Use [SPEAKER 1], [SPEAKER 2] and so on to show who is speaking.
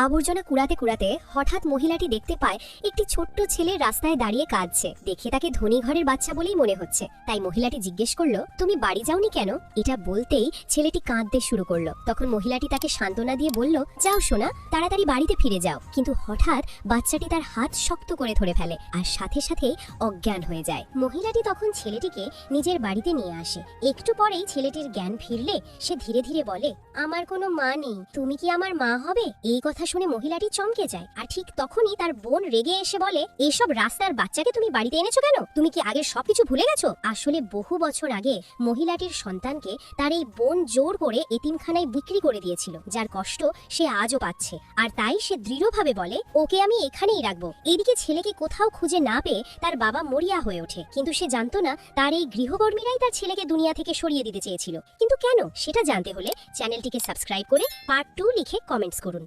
[SPEAKER 1] আবর্জনা কুড়াতে কুড়াতে হঠাৎ মহিলাটি দেখতে পায় একটি ছোট্ট ছেলে রাস্তায় দাঁড়িয়ে কাঁদছে। দেখে তাকে ধনী ঘরের বাচ্চা বলেই মনে হচ্ছে। তাই মহিলাটি জিজ্ঞেস করলো, তুমি বাড়ি যাওনি কেন? এটা বলতেই ছেলেটি কাঁদতে শুরু করলো। তখন মহিলাটি তাকে সান্ত্বনা দিয়ে বলল, যাও সোনা, তাড়াতাড়ি বাড়িতে ফিরে যাও। কিন্তু হঠাৎ বাচ্চাটি তার হাত শক্ত করে ধরে ফেলে আর সাথে সাথেই অজ্ঞান হয়ে যায়। মহিলাটি তখন ছেলেটিকে নিজের বাড়িতে নিয়ে আসে। একটু পরেই ছেলেটির জ্ঞান ফিরলে সে ধীরে ধীরে বলে, আমার কোনো মা নেই, তুমি কি আমার মা হবে? এই কথা শুনে মহিলাটি চমকে যায়। আর ঠিক তখনই তার বোন রেগে এসে বলে, এসব রাস্তার বাচ্চাকে তুমি বাড়িতে এনেছো কেন? তুমি কি আগের সবকিছু ভুলে গেছো? আসলে বহু বছর আগে মহিলাটির সন্তানকে তার এই বোন জোর করে এতিমখানায় বিক্রি করে দিয়েছিল, যার কষ্ট সে আজও পাচ্ছে। আর তাই সে দৃঢ়ভাবে বলে, ওকে আমি এখানেই রাখবো। এদিকে ছেলেকে কোথাও খুঁজে না পেয়ে তার বাবা মরিয়া হয়ে ওঠে। কিন্তু সে জানতো না তার এই গৃহকর্মীরাই তার ছেলেকে দুনিয়া থেকে সরিয়ে দিতে চেয়েছিল। কিন্তু কেন, সেটা জানতে হলে চ্যানেলটিকে সাবস্ক্রাইব করে পার্ট 2 লিখে কমেন্টস করুন।